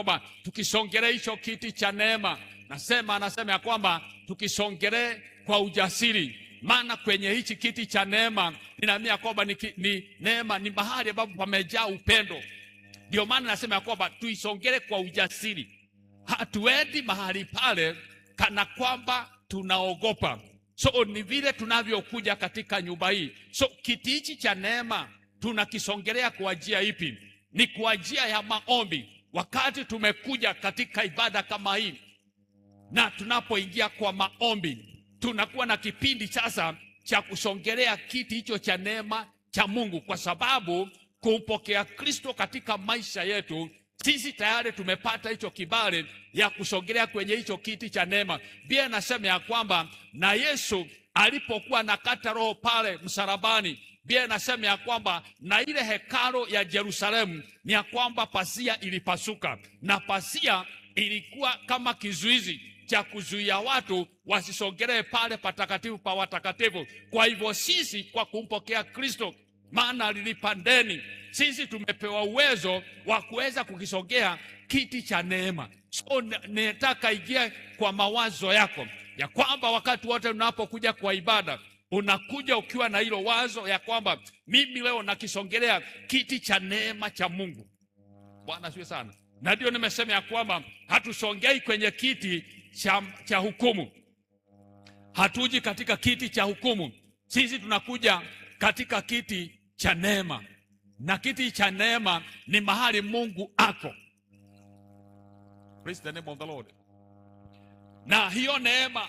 kwamba tukisongelee hicho kiti cha neema, anasema ya kwamba tukisongelee kwa ujasiri, maana kwenye hichi kiti cha neema ninaamini kwamba ni neema, ni mahali ambapo pamejaa upendo. Ndio maana nasema ya kwamba tuisongele kwa ujasiri. Hatuendi mahali pale kana kwamba tunaogopa. So ni vile tunavyokuja katika nyumba hii. So kiti hichi cha neema tunakisongelea kwa njia ipi? Ni kwa njia ya maombi. Wakati tumekuja katika ibada kama hii na tunapoingia kwa maombi, tunakuwa na kipindi sasa cha kusongelea kiti hicho cha neema cha Mungu, kwa sababu kumpokea Kristo katika maisha yetu, sisi tayari tumepata hicho kibali ya kusongelea kwenye hicho kiti cha neema. Biblia inasema ya kwamba na Yesu alipokuwa nakata roho pale msalabani, Biblia inasema ya kwamba na ile hekalo ya Yerusalemu ni ya kwamba pazia ilipasuka, na pazia ilikuwa kama kizuizi cha kuzuia watu wasisongelee pale patakatifu pa watakatifu. Kwa hivyo sisi kwa kumpokea Kristo, maana alilipa deni, sisi tumepewa uwezo wa kuweza kukisongea kiti cha neema. So nataka ingie kwa mawazo yako ya kwamba wakati wote unapokuja kwa ibada, unakuja ukiwa na hilo wazo ya kwamba mimi leo nakisongelea kiti cha neema cha Mungu. Bwana asifiwe sana. Na ndio nimesema ya kwamba hatusongei kwenye kiti cha hukumu. Hatuji katika kiti cha hukumu. Sisi tunakuja katika kiti cha neema. Na kiti cha neema ni mahali Mungu ako. Praise the name of the Lord. Na hiyo neema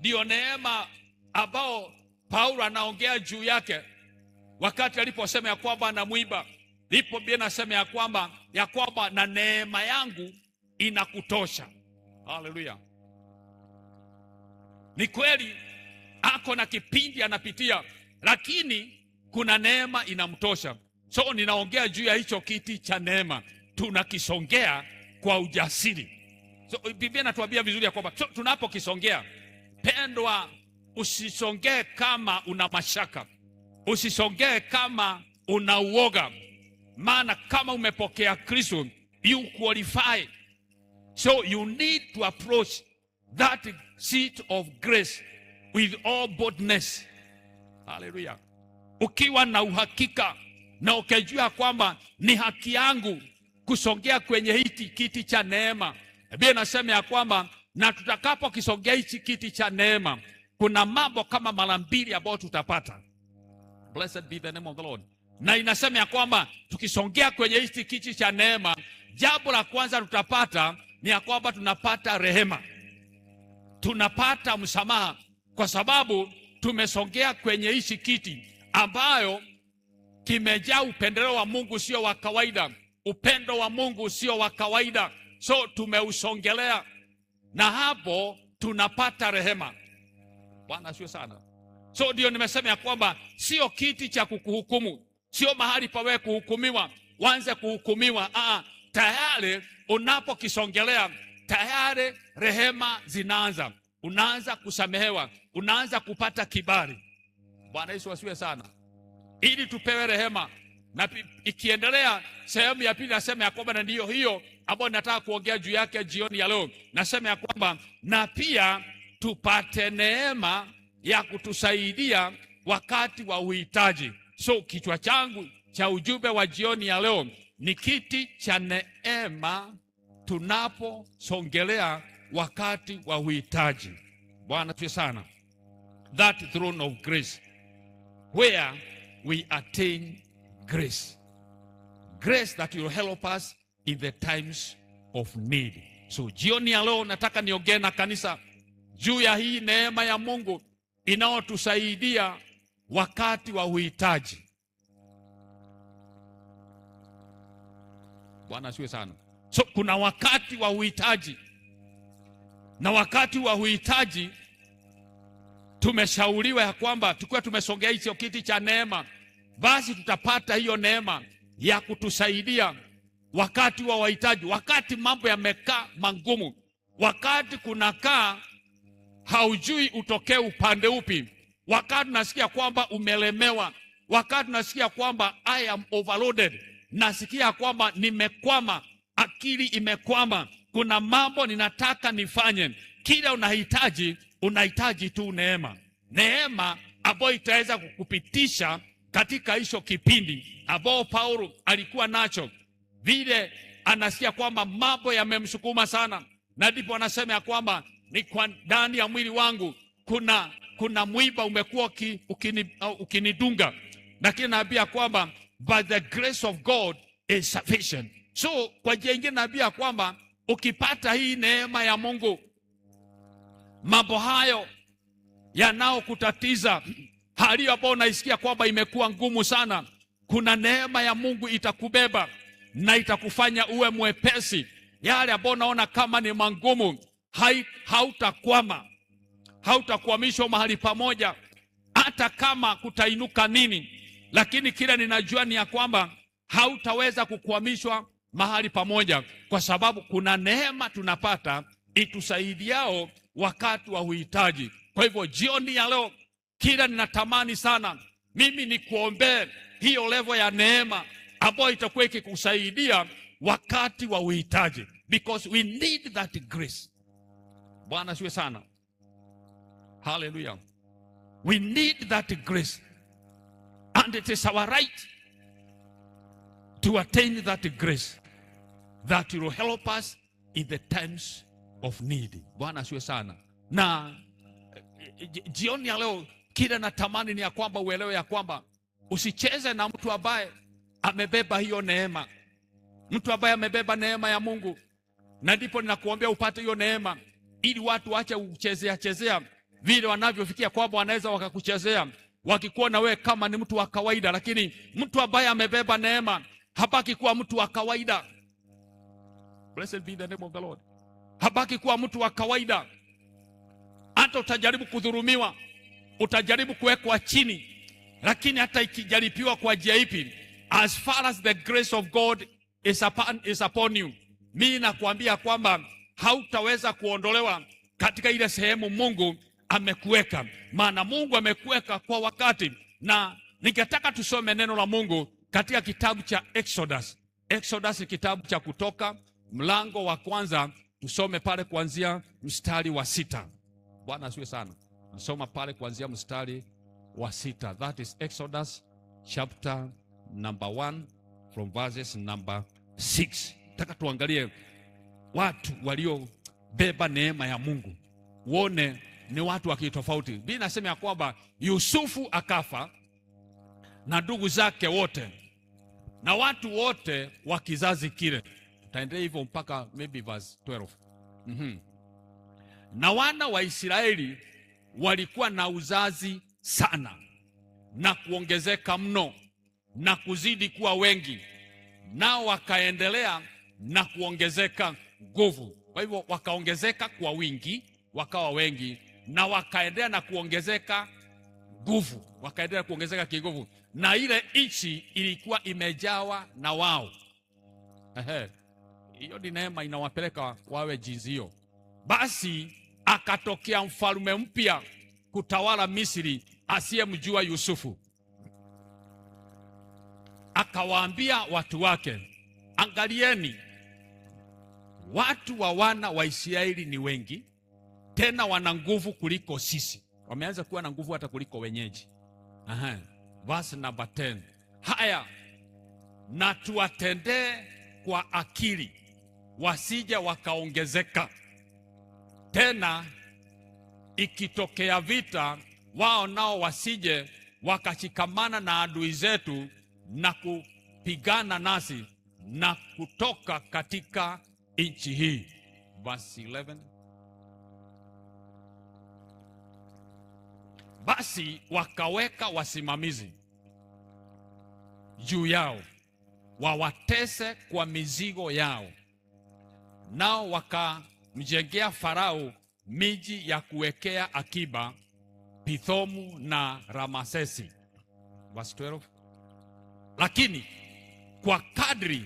ndio neema ambao Paulo anaongea juu yake wakati aliposema ya kwamba anamwiba. Ndipo Biblia inasema ya kwamba na neema yangu inakutosha. Haleluya. Ni kweli ako na kipindi anapitia, lakini kuna neema inamtosha. So ninaongea juu ya hicho kiti cha neema, tunakisongea kwa ujasiri. So Biblia inatuambia vizuri ya kwamba tunapokisongea, pendwa, usisongee kama una mashaka, usisongee kama una uoga, maana kama umepokea Kristo, you qualify. So you need to approach that seat of grace with all boldness. Hallelujah. Ukiwa na uhakika na ukijua kwamba ni haki yangu kusongea kwenye hiki kiti cha neema. Biblia inasema ya kwamba na tutakapo kisongea hiki kiti cha neema, kuna mambo kama mara mbili ambayo tutapata. Blessed be the name of the Lord. Na inasema ya kwamba tukisongea kwenye hiki kiti cha neema, jambo la kwanza tutapata ni ya kwamba tunapata rehema. Tunapata msamaha kwa sababu tumesongea kwenye hiki kiti ambayo kimejaa upendeleo wa Mungu sio wa kawaida. Upendo wa Mungu sio wa kawaida. So tumeusongelea na hapo tunapata rehema. Bwana sio sana. So ndio nimesema ya kwamba sio kiti cha kukuhukumu. Sio mahali pa wewe kuhukumiwa, uanze kuhukumiwa. Tayari unapokisongelea, tayari rehema zinaanza. Unaanza kusamehewa, unaanza kupata kibali. Bwana Yesu asifiwe sana. Ili tupewe rehema. Na ikiendelea sehemu ya pili nasema ya kwamba ndio hiyo ambayo nataka kuongea juu yake jioni ya leo. Nasema ya kwamba na pia tupate neema ya kutusaidia wakati wa uhitaji. So kichwa changu cha ujumbe wa jioni ya leo ni kiti cha neema tunaposongelea wakati wa uhitaji. Bwana asifiwe sana. That throne of grace where we attain grace. Grace that will help us in the times of need. So jioni ya leo nataka niongee na kanisa juu ya hii neema ya Mungu inayotusaidia wakati wa uhitaji. Bwana asifiwe sana. So kuna wakati wa uhitaji. Na wakati wa uhitaji tumeshauriwa ya kwamba tukiwa tumesongea hicho kiti cha neema, basi tutapata hiyo neema ya kutusaidia wakati wa uhitaji. Wakati mambo yamekaa mangumu, wakati kunakaa haujui utokee upande upi, wakati nasikia kwamba umelemewa, wakati nasikia kwamba I am overloaded, nasikia kwamba nimekwama akili imekwama, kuna mambo ninataka nifanye, kila unahitaji tu neema. Neema ambayo itaweza kukupitisha katika hicho kipindi ambao Paulo alikuwa nacho. Vile anasikia kwamba mambo yamemsukuma sana, na ndipo anasema ya kwamba ni kwa ndani ya mwili wangu kuna mwiba umekuwa ukinidunga, lakini naambia kwamba but the grace of God is sufficient. So kwa jingine naambia kwamba ukipata hii neema ya Mungu, mambo hayo yanaokutatiza, hali ambayo unaisikia kwamba imekuwa ngumu sana, kuna neema ya Mungu itakubeba na itakufanya uwe mwepesi. Yale ambayo unaona kama ni mangumu, hautakwamishwa mahali pamoja, hata kama kutainuka nini. Lakini kila ninajua ni ya kwamba hautaweza kukwamishwa mahali pamoja, kwa sababu kuna neema tunapata itusaidiao wakati wa uhitaji. Kwa hivyo jioni ya leo, kila ninatamani sana mimi ni kuombea hiyo level ya neema ambayo itakuwa ikikusaidia wakati wa uhitaji, because we need that grace. Bwana asifiwe sana. Hallelujah. We need that grace, and it is our right to attain that grace that will help us in the times of need. Bwana asifiwe sana. Na jioni ya leo, kile natamani ni ya kwamba uelewe ya kwamba usicheze na mtu ambaye amebeba hiyo neema, mtu ambaye amebeba neema ya Mungu. Na ndipo ninakuombea upate hiyo neema, ili watu waache kuchezea vile wanavyofikia kwamba wanaweza wakakuchezea wakikuona wewe kama ni mtu wa kawaida. Lakini mtu ambaye amebeba neema habaki kuwa mtu wa kawaida. Blessed be the name of the Lord. Habaki kuwa mtu wa kawaida. Hata utajaribu kudhulumiwa, utajaribu kuwekwa chini, lakini hata ikijaribiwa kwa njia ipi, as far as the grace of God is upon you, mimi nakwambia kwamba hautaweza kuondolewa katika ile sehemu Mungu amekuweka. Maana Mungu amekuweka kwa wakati. Na ningetaka tusome neno la Mungu katika kitabu cha Exodus, kitabu cha Kutoka mlango wa kwanza, tusome pale kuanzia mstari wa 6. Bwana asifiwe sana. Nisoma pale kuanzia mstari wa 6. That is Exodus chapter number 1 from verses number 6. Nataka tuangalie watu waliobeba neema ya Mungu, uone ni watu wa kitofauti. Biblia inasema ya kwamba Yusufu akafa na ndugu zake wote na watu wote wa kizazi kile. Tutaendelea hivyo mpaka maybe verse 12. Na wana wa Israeli walikuwa na uzazi sana na kuongezeka mno na kuzidi kuwa wengi, nao wakaendelea na kuongezeka nguvu. Kwa hivyo wakaongezeka kwa wingi, wakawa wengi, na wakaendelea na kuongezeka nguvu, wakaendelea kuongezeka kinguvu, na ile nchi ilikuwa imejawa na wao. Hiyo ni neema inawapeleka wawe jinsi hiyo. Basi akatokea mfalme mpya kutawala Misri asiyemjua Yusufu. Akawaambia watu wake, angalieni, watu wa wana wa Israeli ni wengi, tena wana nguvu kuliko sisi. Wameanza kuwa na nguvu hata kuliko wenyeji. Verse number 10. Haya, na tuwatendee kwa akili, wasije wakaongezeka. Tena ikitokea vita, wao nao wasije wakashikamana na adui zetu na kupigana nasi na kutoka katika nchi hii. Verse 11. Basi wakaweka wasimamizi juu yao wawatese kwa mizigo yao, nao wakamjengea Farao miji ya kuwekea akiba, Pithomu na Ramasesi. Verse 12. Lakini kwa kadri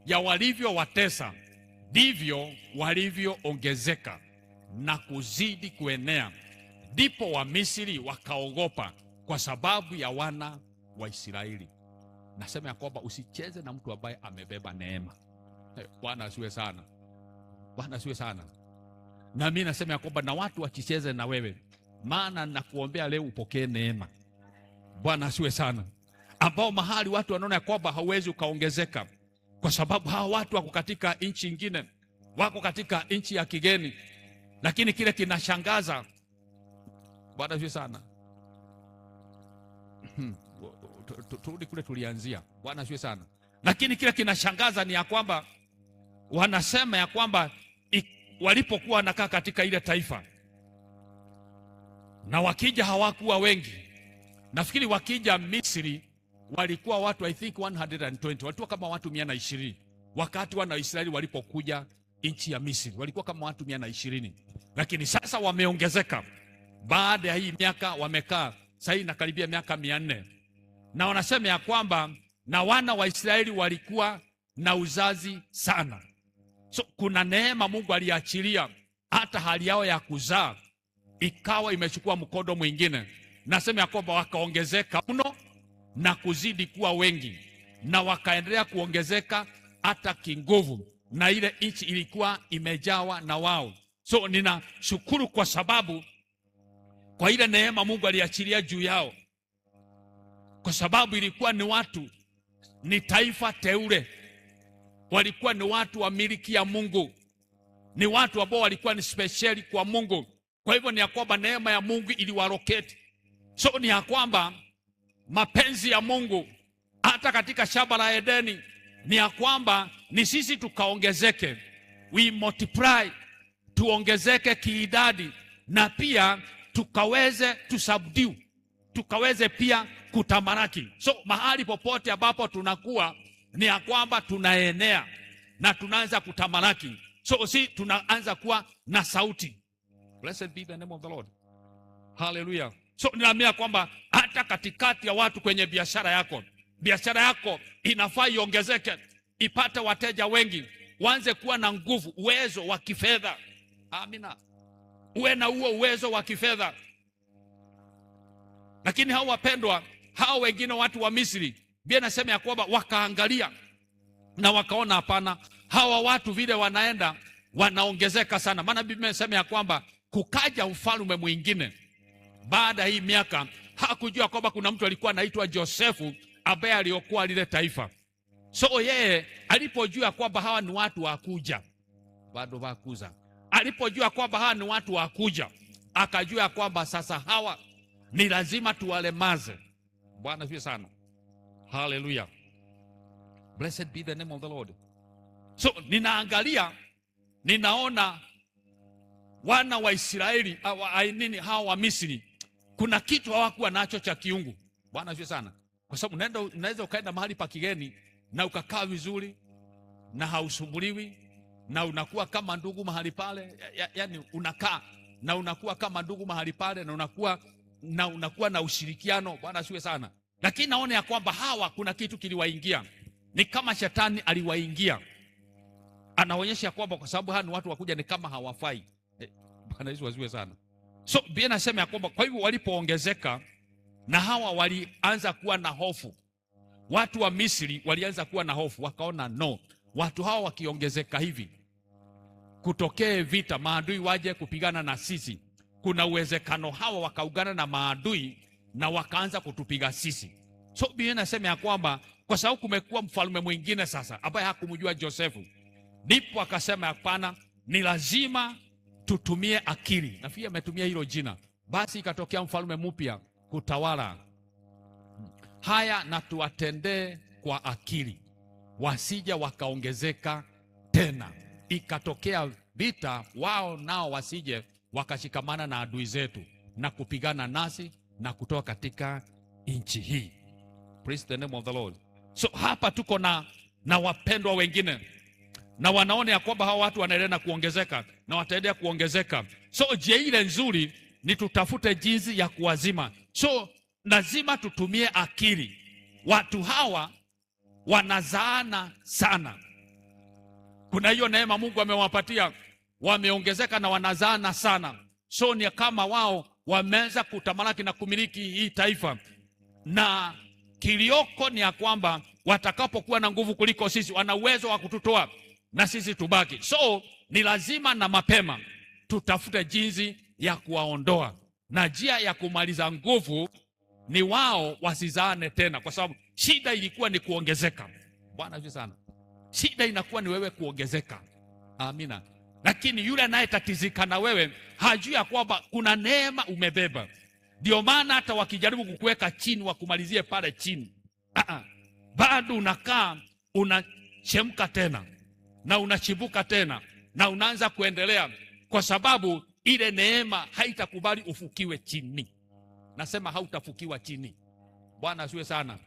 ya walivyowatesa ndivyo walivyoongezeka na kuzidi kuenea. Ndipo Wamisri wakaogopa kwa sababu ya wana wa Israeli. Nasema ya kwamba usicheze na mtu ambaye amebeba neema. Bwana asiwe sana. Bwana asiwe sana. Na mimi nasema ya kwamba na watu wachicheze na wewe, maana nakuombea leo upokee neema. Bwana asiwe sana. Ambao mahali watu wanaona ya kwamba hauwezi ukaongezeka, kwa sababu hawa watu wako katika nchi nyingine, wako katika nchi ya kigeni, lakini kile kinashangaza. Bwana asiwe sana. Turudi kule tulianzia. Bwana asiwe sana. Lakini kile kinashangaza ni ya kwamba wanasema ya kwamba walipokuwa wanakaa katika ile taifa, na wakija hawakuwa wengi. Nafikiri wakija Misri walikuwa watu I think 120, walikuwa kama watu 120. Wakati wana Israeli walipokuja nchi ya Misri walikuwa kama watu 120, lakini sasa wameongezeka. Baada ya hii miaka wamekaa sasa na karibia miaka 400, na wanasema ya kwamba na wana wa Israeli walikuwa na uzazi sana. So kuna neema Mungu aliachilia, hata hali yao ya kuzaa ikawa imechukua mkondo mwingine. Nasema ya kwamba wakaongezeka mno na kuzidi kuwa wengi, na wakaendelea kuongezeka hata kinguvu, na ile nchi ilikuwa imejawa na wao. So ninashukuru kwa sababu kwa ile neema Mungu aliachilia juu yao, kwa sababu ilikuwa ni watu, ni taifa teule, walikuwa ni watu wa miliki ya Mungu, ni watu ambao walikuwa ni speciali kwa Mungu. Kwa hivyo ni ya kwamba neema ya Mungu iliwaroketi. So ni ya kwamba mapenzi ya Mungu hata katika shamba la Edeni ni ya kwamba ni sisi tukaongezeke, we multiply, tuongezeke kiidadi, na pia tukaweze tusubdue, tukaweze pia kutamaraki. So mahali popote ambapo tunakuwa ni ya kwamba tunaenea na tunaanza kutamaraki. So si tunaanza kuwa na sauti. Blessed be the name of the Lord. Hallelujah. So ninaamini kwamba hata katikati ya watu kwenye biashara yako inafaa iongezeke, ipate wateja wengi, uanze kuwa na nguvu, uwezo wa kifedha. Amina. Uwe na huo uwezo wa kifedha. Lakini hao wapendwa, hao wengine watu wa Misri, Biblia inasema ya kwamba wakaangalia na wakaona hapana, hawa watu vile wanaenda wanaongezeka sana. Maana Biblia inasema ya kwamba kukaja ufalme mwingine baada hii miaka. Hakujua kwamba kuna mtu alikuwa anaitwa Josefu ambaye aliokuwa lile taifa. So yeye alipojua kwamba hawa ni watu wa kuja, bado wakuza, alipojua kwamba hawa ni watu wa kuja, akajua kwamba sasa hawa ni lazima tuwalemaze. Bwana asifiwe sana. Hallelujah. Blessed be the name of the Lord. So ninaangalia, ninaona wana wa Israeli hawa wa Misri, kuna kitu hawakuwa nacho cha kiungu. Bwana asifiwe sana. Kwa sababu unaweza ukaenda mahali pa kigeni na ukakaa vizuri na hausumbuliwi, na unakuwa kama ndugu mahali pale, yani unakaa na unakuwa kama ndugu mahali pale, na unakuwa na ushirikiano. Bwana asifiwe sana. Lakini naona ya kwamba hawa kuna kitu kiliwaingia, ni kama shetani aliwaingia, anaonyesha kwamba kwa sababu hawa ni watu wakuja ni kama hawafai. Bwana Yesu asifiwe sana. So Biblia inasema ya kwamba kwa hivyo walipoongezeka, na hawa walianza kuwa na hofu. Watu wa Misri walianza kuwa na hofu, wakaona no, watu hawa wakiongezeka hivi, kutokee vita, maadui waje kupigana na sisi, kuna uwezekano hawa wakaungana na maadui na wakaanza kutupiga sisi. So Biblia inasema ya kwamba kwa sababu kumekuwa mfalme mwingine sasa ambaye hakumjua Josefu, ndipo akasema hapana, ni lazima tutumie akili. Nafikiri ametumia hilo jina. Basi ikatokea mfalme mpya kutawala haya, na tuwatendee kwa akili, wasija wakaongezeka tena. Ikatokea vita, wao nao wasije wakashikamana na adui zetu na kupigana nasi na kutoka katika nchi hii. Praise the name of the Lord. So hapa tuko na wapendwa wengine, na wanaona ya kwamba hawa watu wanaendelea kuongezeka na wataendelea kuongezeka. So je, ile nzuri ni tutafute jinsi ya kuwazima. So lazima tutumie akili. Watu hawa wanazaana sana. Kuna hiyo neema Mungu amewapatia, wameongezeka na wanazaana sana. So ni kama wao wameanza kutamalaki na kumiliki hii taifa, na kilioko ni ya kwamba watakapokuwa na nguvu kuliko sisi, wana uwezo wa kututoa na sisi tubaki. So ni lazima na mapema tutafute jinsi ya kuwaondoa, na njia ya kumaliza nguvu ni wao wasizaane tena, kwa sababu shida ilikuwa ni kuongezeka. Bwana asifiwe sana. Shida inakuwa ni wewe kuongezeka. Amina. Lakini yule anayetatizika na wewe hajui ya kwamba kuna neema umebeba. Ndio maana hata wakijaribu kukuweka chini, wakumalizie pale chini, bado unakaa unachemka tena na unachibuka tena na unaanza kuendelea, kwa sababu ile neema haitakubali ufukiwe chini. Nasema hautafukiwa chini. Bwana asiwe sana.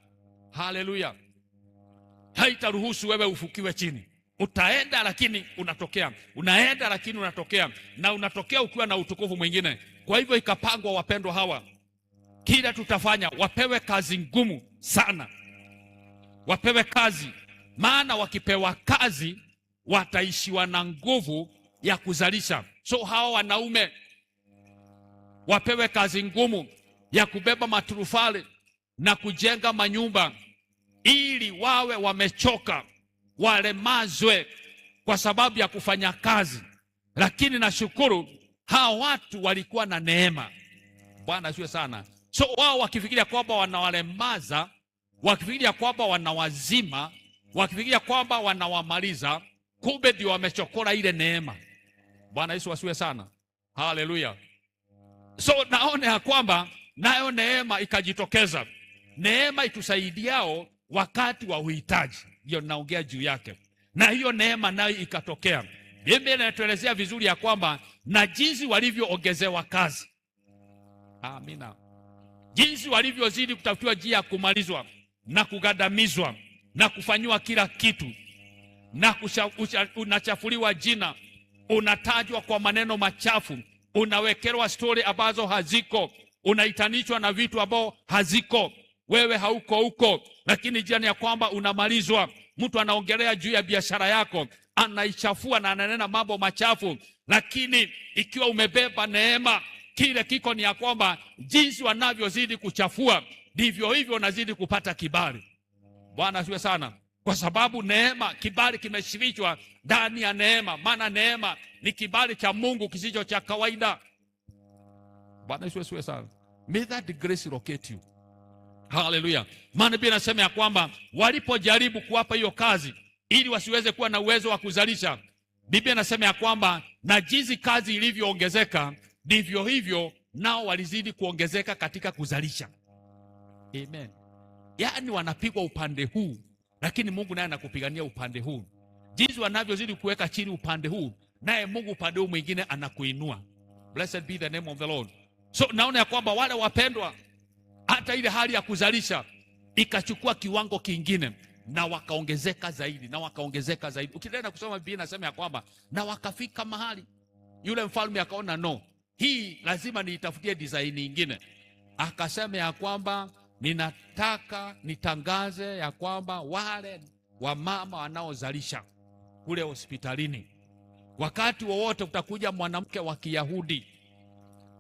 Haleluya. Haitaruhusu wewe ufukiwe chini. Utaenda lakini unatokea, unaenda lakini unatokea, na unatokea ukiwa na utukufu mwingine. Kwa hivyo ikapangwa, wapendwa hawa, kila tutafanya wapewe kazi ngumu sana, wapewe kazi, maana wakipewa kazi wataishiwa na nguvu ya kuzalisha. So hawa wanaume wapewe kazi ngumu ya kubeba maturufali na kujenga manyumba, ili wawe wamechoka, walemazwe kwa sababu ya kufanya kazi. Lakini nashukuru hao watu walikuwa na neema. Bwana asifiwe sana. So wao wakifikiria kwamba wanawalemaza, wakifikiria kwamba wanawazima, wakifikiria kwamba wanawamaliza, kumbe ndio wamechokora ile neema. Bwana Yesu asifiwe sana. Haleluya. So naona ya kwamba nayo neema ikajitokeza, neema itusaidiao wakati wa uhitaji. Ndio naongea juu yake, na hiyo neema nayo ikatokea. Biblia inatuelezea vizuri ya kwamba na jinsi walivyoongezewa kazi. Amina. Jinsi walivyozidi kutafutiwa njia ya kumalizwa na kugandamizwa na kufanyiwa kila kitu, na unachafuliwa jina, unatajwa kwa maneno machafu, unawekelwa stori ambazo haziko, unaitanishwa na vitu ambao haziko. Wewe hauko huko, lakini jana ya kwamba unamalizwa. Mtu anaongelea juu ya biashara yako, anaichafua na ananena mambo machafu. Lakini ikiwa umebeba neema, kile kiko ni ya kwamba jinsi wanavyozidi kuchafua, ndivyo hivyo unazidi kupata kibali. Bwana asifiwe sana. Kwa sababu neema, kibali kimeshirishwa ndani ya neema. Maana neema ni kibali cha Mungu kisicho cha kawaida. Bwana asifiwe sana. May that grace locate you. Haleluya. Maana Biblia inasema ya kwamba walipojaribu kuwapa hiyo kazi ili wasiweze kuwa na uwezo wa kuzalisha, Biblia inasema ya kwamba na jinsi kazi ilivyoongezeka, ndivyo hivyo nao walizidi kuongezeka katika kuzalisha. Amen. Yaani wanapigwa upande huu, lakini Mungu naye anakupigania upande huu. Jinsi wanavyozidi kuweka chini upande huu, naye Mungu upande huu mwingine anakuinua. Blessed be the name of the Lord. So naona ya kwamba wale wapendwa, hata ile hali ya kuzalisha ikachukua kiwango kingine, na wakaongezeka zaidi, na wakaongezeka zaidi. Ukiendelea kusoma Biblia inasema ya kwamba na wakafika mahali yule mfalme akaona no, hii lazima niitafutie design nyingine. Akasema ya kwamba ninataka nitangaze ya kwamba wale wamama wanaozalisha kule hospitalini, wakati wowote utakuja mwanamke wa Kiyahudi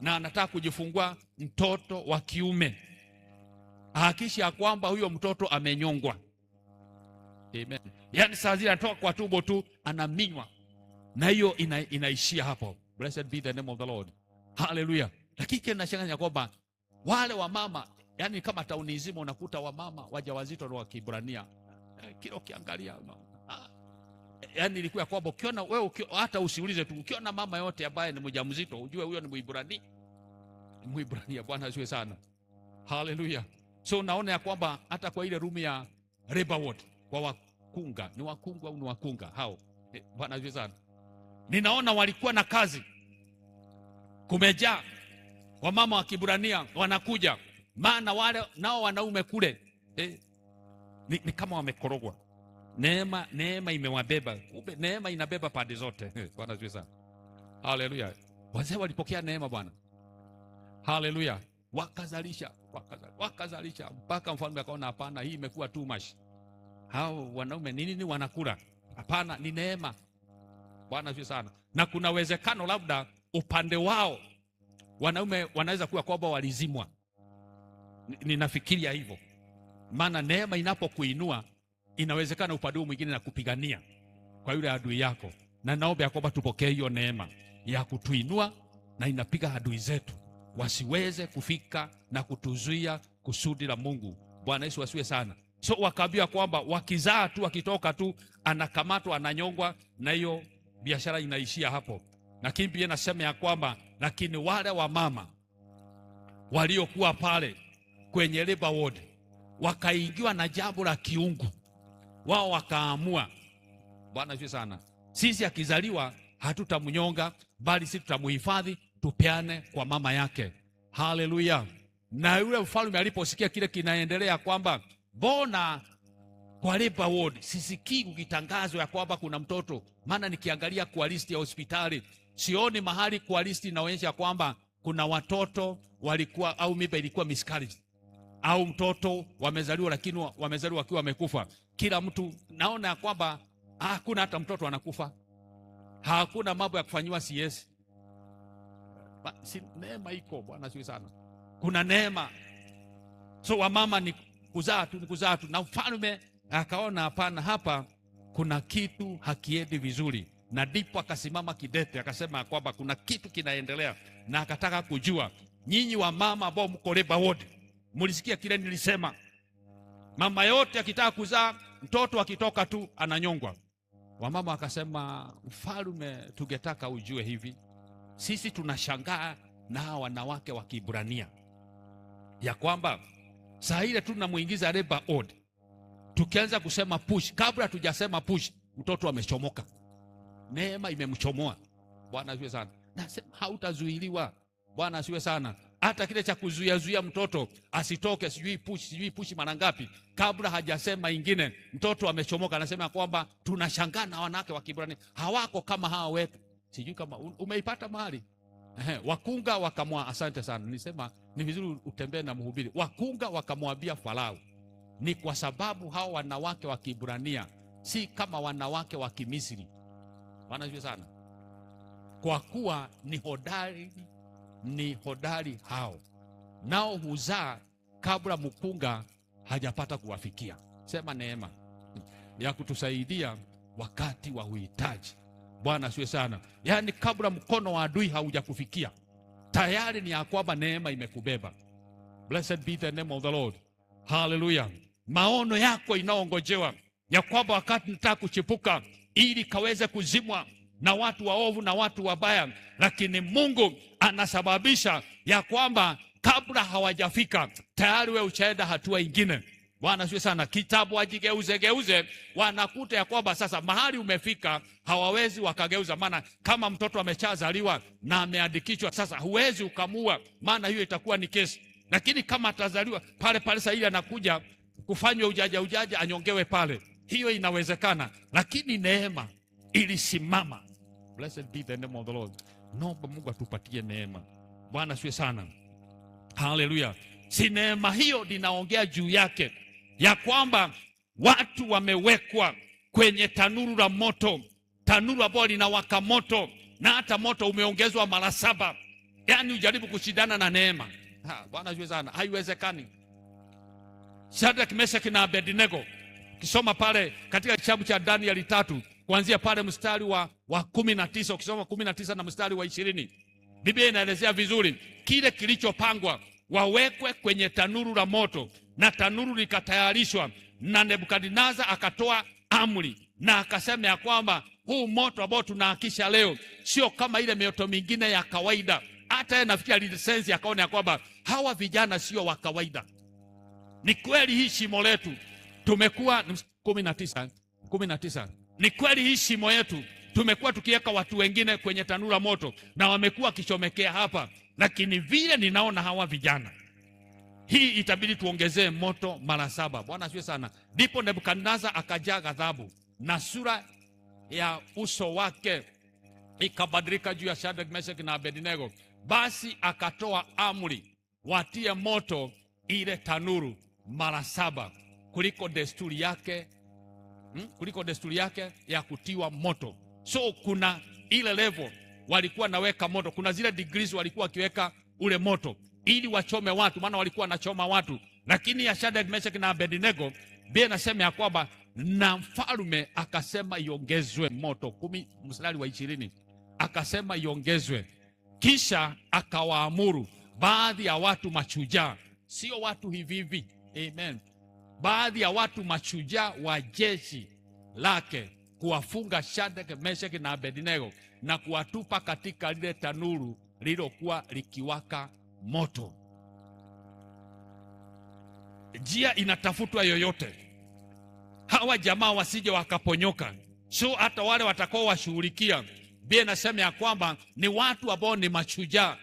na anataka kujifungua mtoto wa kiume, hakikisha ya kwamba huyo mtoto amenyongwa. Amen. Yaani saa zile anatoka kwa tumbo tu anaminywa, na hiyo inaishia hapo. Blessed be the name of the Lord. Hallelujah. Lakini kinachanganya kwamba wale wamama, yani kama tauni nzima unakuta wamama wajawazito na wa Kiebrania, kila ukiangalia yani ilikuwa kwamba ukiona wewe hata usiulize tu, ukiona mama yote ambaye ni mjamzito ujue huyo ni Mwibrania. Bwana asifiwe sana. Hallelujah. So unaona ya kwamba hata kwa ile room ya labor ward kwa wakunga, ni wakunga au ni wakunga hao, Bwana asifiwe sana, ninaona walikuwa na kazi, kumejaa wamama wa Kiebrania wanakuja, maana wale nao wanaume kule ni kama wamekorogwa. Neema imewabeba. Neema inabeba pande zote. Bwana asifiwe sana. Haleluya. Wazee walipokea neema Bwana. Haleluya. Wakazalisha mpaka mfalme akaona hapana, hii imekuwa too much. Hao wanaume nini wanakula? Hapana, ni neema. Bwana asifiwe sana. Na kuna uwezekano labda upande wao wanaume wanaweza kuwa kwamba walizimwa. Ninafikiria hivyo. Maana neema inapokuinua inawezekana upande mwingine na kupigania. kwa yule adui yako, na naomba ya kwamba tupokee hiyo neema ya kutuinua na inapiga adui zetu wasiweze kufika na kutuzuia kusudi la Mungu. Bwana Yesu asiwe sana. So wakaambiwa kwamba wakizaa tu, wakitoka tu, anakamatwa, ananyongwa, na hiyo biashara inaishia hapo. Lakini pia nasema ya kwamba lakini wale wa mama waliokuwa pale kwenye labor ward wakaingiwa na jambo la kiungu. Wao wakaamua, Bwana asiwe sana, sisi akizaliwa hatutamnyonga, bali sisi tutamuhifadhi, tupeane kwa mama yake. Haleluya. Na yule mfalme aliposikia kile kinaendelea kwamba mbona kwa labor ward sisikii ukitangazwa ya kwamba kuna mtoto, maana nikiangalia kwa listi ya hospitali sioni mahali kwa listi inaonyesha kwamba kuna watoto walikuwa au mimba ilikuwa miscarriage au mtoto wamezaliwa lakini wamezaliwa wakiwa wamekufa. Kila mtu naona ya kwamba hakuna hata mtoto anakufa. Hakuna mambo ya kufanywa CS. Si neema iko, Bwana asifiwe sana. Kuna neema. So wamama ni kuzaa tu, ni kuzaa tu. Na mfalme akaona hapana, hapa kuna kitu hakiendi vizuri, na ndipo akasimama kidete akasema kwamba kuna kitu kinaendelea, na akataka kujua, nyinyi wa mama ambao mko labor ward, mlisikia kile nilisema? Mama yote akitaka kuzaa, mtoto akitoka tu ananyongwa. Wamama akasema, mfalme, tungetaka ujue hivi, sisi tunashangaa na wanawake wa Kiebrania ya kwamba saa ile tunamuingiza labor ward, tukianza kusema push, kabla tujasema push, mtoto amechomoka, neema imemchomoa. Bwana asiwe sana. Nasema hautazuiliwa. Bwana asiwe sana. Hata kile cha kuzuia mtoto asitoke, sijui push mara ngapi, kabla hajasema ingine, mtoto amechomoka. Anasema kwamba tunashangaa na wanawake wa Kiebrania hawako kama hawa wetu. Sijui kama umeipata mahali. Wakunga wakamwa, asante sana. Nisema ni vizuri utembee na mhubiri. Wakunga wakamwambia Farao, ni kwa sababu hao wanawake wa Kiebrania si kama wanawake wa Kimisri. Wanajua sana. Kwa kuwa ni hodari hao, nao huzaa kabla mkunga hajapata kuwafikia. Sema neema ya kutusaidia wakati wa uhitaji. Bwana asiwe sana. Yaani kabla mkono wa adui haujakufikia, tayari ni ya kwamba neema imekubeba. Blessed be the name of the Lord. Hallelujah. Maono yako inaongojewa ya kwamba wakati nataka kuchipuka ili kaweze kuzimwa na watu waovu na watu wabaya, lakini Mungu anasababisha ya kwamba kabla hawajafika tayari wewe uchaenda hatua ingine. Bwana asiwe sana. Kitabu ajigeuze wanakuta ya kwamba sasa mahali umefika hawawezi wakageuza, maana kama mtoto amechazaliwa na ameandikishwa, sasa huwezi ukamua, maana hiyo itakuwa ni kesi. Lakini kama atazaliwa pale sasa ile anakuja kufanywa ujaja anyongewe pale, hiyo inawezekana. Lakini neema ilisimama. Blessed be the name of the Lord. Naomba Mungu atupatie neema. Bwana asiwe sana. Hallelujah. Si neema hiyo ninaongea juu yake ya kwamba watu wamewekwa kwenye tanuru la moto, tanuru ambalo linawaka moto, na hata moto umeongezwa mara 7. Yaani ujaribu kushindana na neema. Bwana asiwe sana. Haiwezekani. Shadrach, Meshach na Abednego, kisoma pale katika kitabu cha Danieli 3 kuanzia pale mstari wa 19, ukisoma 19 na mstari wa 20, Biblia inaelezea vizuri kile kilichopangwa. Wawekwe kwenye tanuru la moto, na tanuru likatayarishwa, na Nebukadneza akatoa amri na akasema ya kwamba huu moto ambao tunaakisha leo sio kama ile mioto mingine ya kawaida. Hata yeye nafikia lisensi akaona ya kwamba hawa vijana sio wa kawaida. Ni kweli hii shimo letu tumekuwa 19. Ni kweli hii shimo yetu tumekuwa tukiweka watu wengine kwenye tanuru la moto na wamekuwa kichomekea hapa, lakini vile ninaona hawa vijana, hii itabidi tuongezee moto mara 7. Bwana asifiwe sana. Ndipo Nebukadneza akajaa ghadhabu na sura ya uso wake ikabadilika juu ya Shadrach, Meshach na Abednego. Basi akatoa amri watie moto ile tanuru mara 7 kuliko desturi yake ya kutiwa moto. So kuna ile level walikuwa naweka moto, kuna zile degrees walikuwa wakiweka ule moto ili wachome watu, maana walikuwa wanachoma watu. Lakini ya Shadrach, Meshach na Abednego, Biblia inasema ya kwamba na mfalme akasema iongezwe moto. 10 mstari wa 20, akasema iongezwe. Kisha akawaamuru baadhi ya watu mashujaa, sio watu hivi hivi, amen, baadhi ya watu mashujaa wa jeshi lake kuwafunga Shadraka, Meshaki na Abednego na kuwatupa katika lile tanuru lililokuwa likiwaka moto. Njia inatafutwa yoyote hawa jamaa wasije wakaponyoka. So hata wale watakao washughulikia, Biblia inasema ya kwamba ni watu ambao ni mashujaa,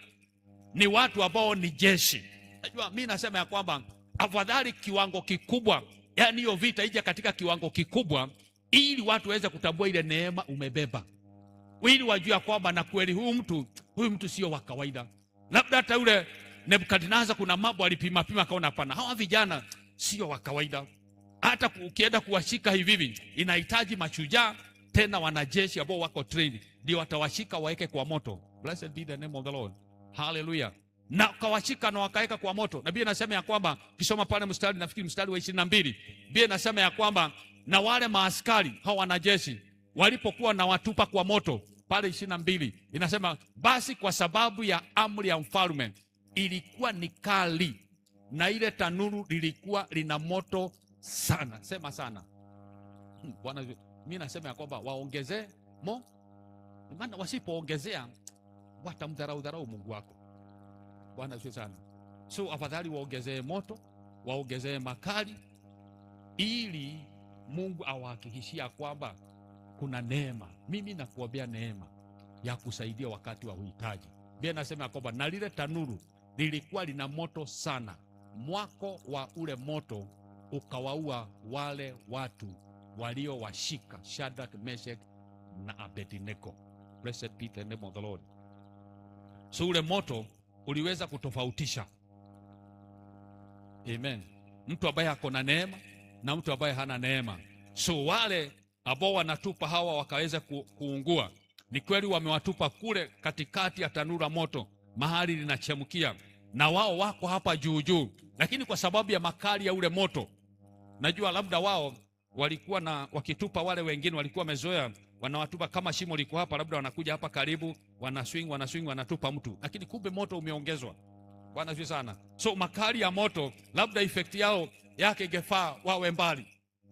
ni watu ambao ni jeshi. Najua mimi nasema ya kwamba afadhali kiwango kikubwa, yani hiyo vita ije katika kiwango kikubwa, ili watu waweze kutambua ile neema umebeba, ili wajue kwamba na kweli huyu mtu sio wa kawaida. Labda hata yule Nebukadneza kuna mambo alipima akaona hapana, hawa vijana sio wa kawaida. Hata ukienda kuwashika hivi inahitaji mashujaa, tena wanajeshi ambao wako trained, ndio watawashika waeke kwa moto. Blessed be the name of the Lord. Hallelujah. Na kawashika na wakaeka kwa moto. Na Biblia inasema ya kwamba, kisoma pale mstari, nafikiri mstari wa 22, Biblia inasema ya kwamba na wale maaskari hao wanajeshi walipokuwa na watupa kwa moto pale 22, inasema basi kwa sababu ya amri ya mfalme ilikuwa ni kali, na ile tanuru lilikuwa lina moto sana. Sema sana. Bwana, mimi nasema ya kwamba waongezee maana wasipoongezea watamdharau Mungu wako. Bwana sio sana. So afadhali waongezee moto, waongezee makali, ili Mungu awahakikishia kwamba kuna neema. Mimi nakuombea neema ya kusaidia wakati wa uhitaji. Biblia inasema kwamba na lile tanuru lilikuwa lina moto sana, mwako wa ule moto ukawaua wale watu waliowashika Shadraka, Meshaki na Abednego. Blessed be the name of the Lord. So ule moto uliweza kutofautisha, amen, mtu ambaye ako na neema na mtu ambaye hana neema. So wale ambao wanatupa hawa wakaweza kuungua, ni kweli wamewatupa kule katikati ya tanura moto, mahali linachemkia, na wao wako hapa juu, lakini kwa sababu ya makali ya ule moto, najua labda wao walikuwa na wakitupa, wale wengine walikuwa wamezoea, wanawatupa kama shimo liko hapa, labda wanakuja hapa karibu, wanaswing wanatupa mtu, lakini kumbe moto umeongezwa. Bwana sio sana. So makali ya moto, labda effect yake ingefaa wawe mbali,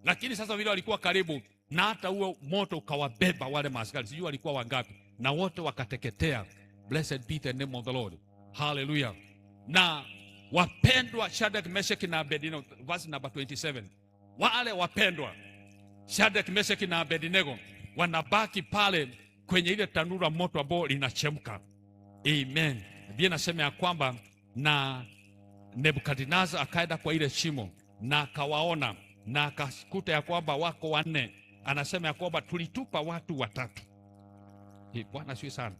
lakini sasa vile walikuwa karibu, na hata huo moto ukawabeba wale maaskari, sijui walikuwa wangapi, na wote wakateketea. Blessed be the name of the Lord. Hallelujah. Na wapendwa Shadraka, Meshaki na Abednego, verse number 27, wale wapendwa Shadraka, Meshaki na Abednego wanabaki pale kwenye ile tanuru moto ambao linachemka. Amen. Biblia inasema ya kwamba na Nebukadneza akaenda kwa ile shimo na akawaona na akakuta ya kwamba wako 4. Anasema ya kwamba tulitupa watu 3. Bwana sio sana.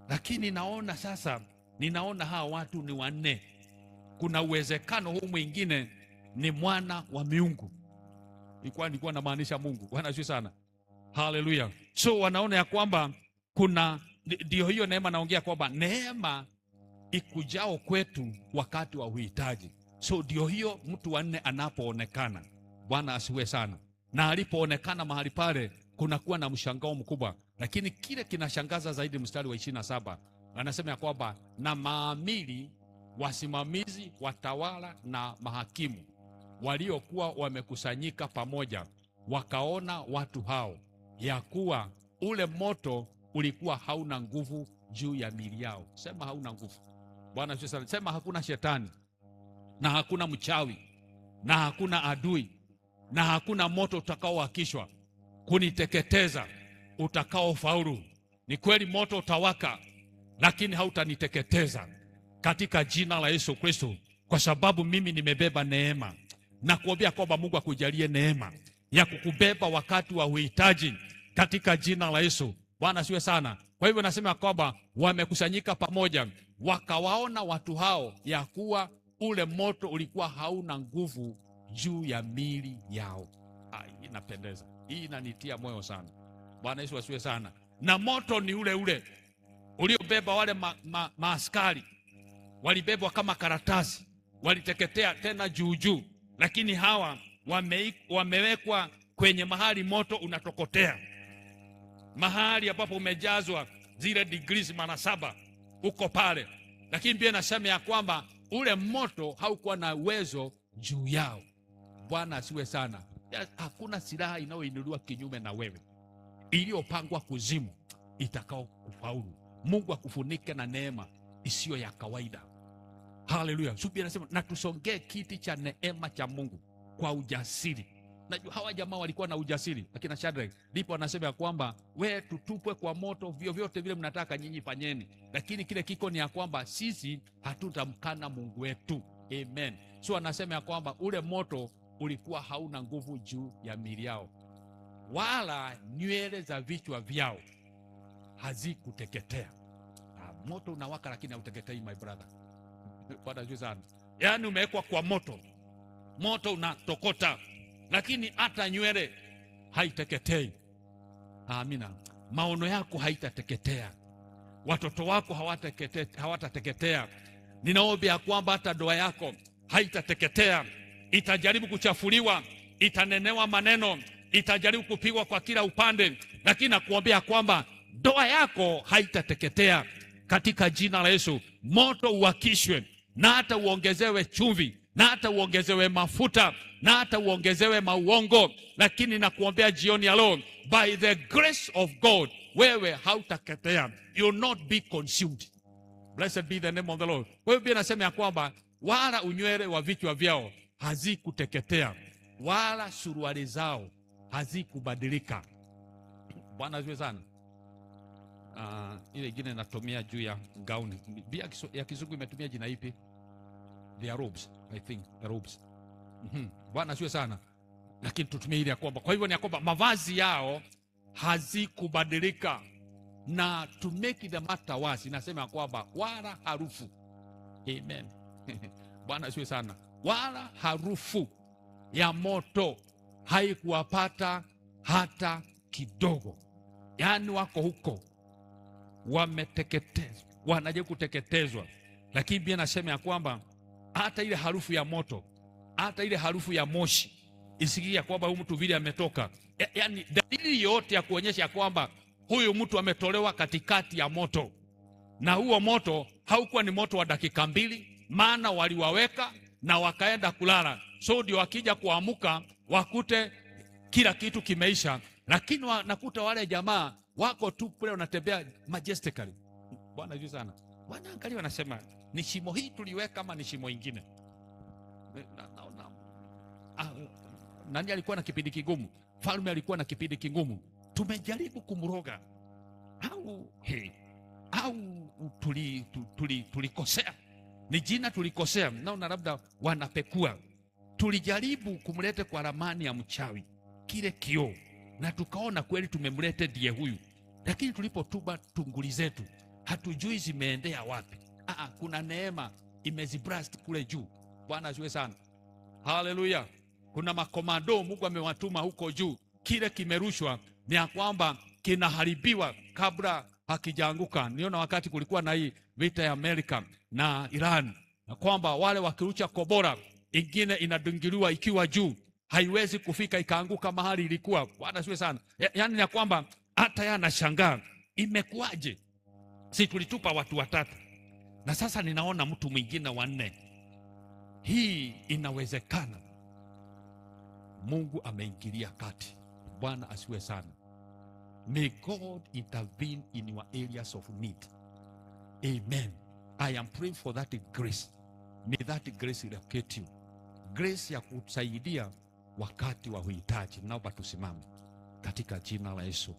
Lakini naona sasa, ninaona hawa watu ni 4. Kuna uwezekano huu mwingine ni mwana wa miungu. Nilikuwa namaanisha Mungu. Bwana sio sana. Hallelujah. So wanaona ya kwamba kuna, ndio hiyo neema naongea kwamba neema ikujao kwetu wakati wa uhitaji. So ndio hiyo mtu 4 anapoonekana. Bwana asiwe sana. Na alipoonekana mahali pale kunakuwa na mshangao mkubwa, lakini kile kinashangaza zaidi mstari wa 27. Anasema ya kwamba na maamiri, wasimamizi, watawala na mahakimu waliokuwa wamekusanyika pamoja wakaona watu hao ya kuwa ule moto ulikuwa hauna nguvu juu ya miili yao. Sema hauna nguvu. Bwana sasa, sema hakuna shetani na hakuna mchawi na hakuna adui na hakuna moto utakaowakishwa kuniteketeza utakao faulu. Ni kweli moto utawaka, lakini hautaniteketeza katika jina la Yesu Kristo, kwa sababu mimi nimebeba neema. Na kuombea kwamba Mungu akujalie neema ya kukubeba wakati wa uhitaji katika jina la Yesu. Bwana siwe sana. Kwa hivyo nasema kwamba wamekusanyika pamoja wakawaona watu hao ya kuwa ule moto ulikuwa hauna nguvu juu ya miili yao. Hii inapendeza. Hii inanitia moyo sana. Bwana Yesu asiwe sana. Na moto ni ule ule uliobeba wale maaskari. Walibebwa kama karatasi, waliteketea tena juu. Lakini hawa wamewekwa kwenye mahali moto unatokotea, mahali ambapo umejazwa zile degrees mara 7 uko pale. Lakini pia nasema ya kwamba ule moto haukuwa na uwezo juu yao. Bwana asiwe sana. Hakuna silaha inayoinuliwa kinyume na wewe iliyopangwa kuzimu itakao kufaulu. Mungu akufunike na neema isiyo ya kawaida. Haleluya. Biblia inasema na tusongee kiti cha neema cha Mungu kwa ujasiri. Najua hawa jamaa walikuwa na ujasiri, lakini Shadrach ndipo anasema ya kwamba we tutupwe kwa moto, vyovyote vile mnataka nyinyi fanyeni, lakini kile kiko ni ya kwamba sisi hatutamkana Mungu wetu. Amen. So anasema ya kwamba ule moto ulikuwa hauna nguvu juu ya miili yao, wala nywele za vichwa vyao hazikuteketea. Moto unawaka lakini hauteketei, my brother. Bwana juu sana. Yaani umewekwa kwa moto, moto unatokota, lakini hata nywele haiteketei. Amina. Maono yako haitateketea, watoto wako hawatateketea. Ninaomba kwamba hata ndoa yako haitateketea. Itajaribu kuchafuliwa, itanenewa maneno, itajaribu kupigwa kwa kila upande, lakini nakuombea kwamba ndoa yako haitateketea katika jina la Yesu. Moto uwakishwe, na hata uongezewe chumvi, na hata uongezewe mafuta, na hata uongezewe mauongo, lakini nakuombea jioni ya leo, by the grace of God, wewe hautateketea. You will not be consumed. Blessed be the name of the Lord. Wewe pia nasema ya kwamba wala unywele wa vichwa vyao hazikuteketea, wala suruali zao hazikubadilika. Bwana asifiwe sana. Ile ingine natumia juu ya gauni. Ya Kizungu imetumia jina ipi? The robes, I think, the robes. Bwana asifiwe sana. Lakini tutumie ile ya kwamba, kwa hivyo ni ya kwamba mavazi yao hazikubadilika. Na to make the matter worse, inasema ya kwamba wala harufu. Amen. Bwana asifiwe sana. Wala harufu ya moto haikuwapata hata kidogo. Yaani wako huko wameteketezwa, wanaje kuteketezwa. Lakini pia nasema ya kwamba hata ile harufu ya moto, hata ile harufu ya moshi isikia kwamba huyu mtu vile ametoka. Yaani dalili yote ya kuonyesha kwamba huyu mtu ametolewa katikati ya moto. Na huo moto haukuwa ni moto wa dakika 2, maana waliwaweka na wakaenda kulala. So ndio wakija kuamuka wakute kila kitu kimeisha, lakini nakuta wale jamaa wako tu pale wanatembea majestically. Bwana juu sana. Wanaangalia wanasema ni shimo hii tuliweka kama ni shimo ingine. Nani alikuwa na kipindi kigumu? Falme alikuwa na kipindi kigumu. Tumejaribu kumroga au tulikosea. Ni jina tulikosea. Naona labda wanapekua. Tulijaribu kumlete kwa ramani ya mchawi, kile kioo, na tukaona kweli tumemlete ndiye huyu. Lakini tulipotuba tunguli zetu, hatujui zimeendea wapi. Kuna neema imeziblast kule juu. Bwana asiwe sana. Haleluya. Kuna makomando Mungu amewatuma huko juu. Kile kimerushwa ni ya kwamba kinaharibiwa kabla hakijaanguka. Niona wakati kulikuwa na hii vita ya Amerika na Iran, na kwamba wale wakirusha kobora, ingine inadungiliwa ikiwa juu, haiwezi kufika, ikaanguka mahali ilikuwa. Bwana asiwe sana. Yaani ya kwamba hata yanashangaa imekuaje? Si tulitupa watu 3 na sasa ninaona mtu mwingine wa 4. Hii inawezekana. Mungu ameingilia kati. Bwana asiwe sana. May God intervene in your areas of need. Amen. I am praying for that grace. May that grace locate you. Grace ya kusaidia wakati wa uhitaji. Naomba tusimame katika jina la Yesu.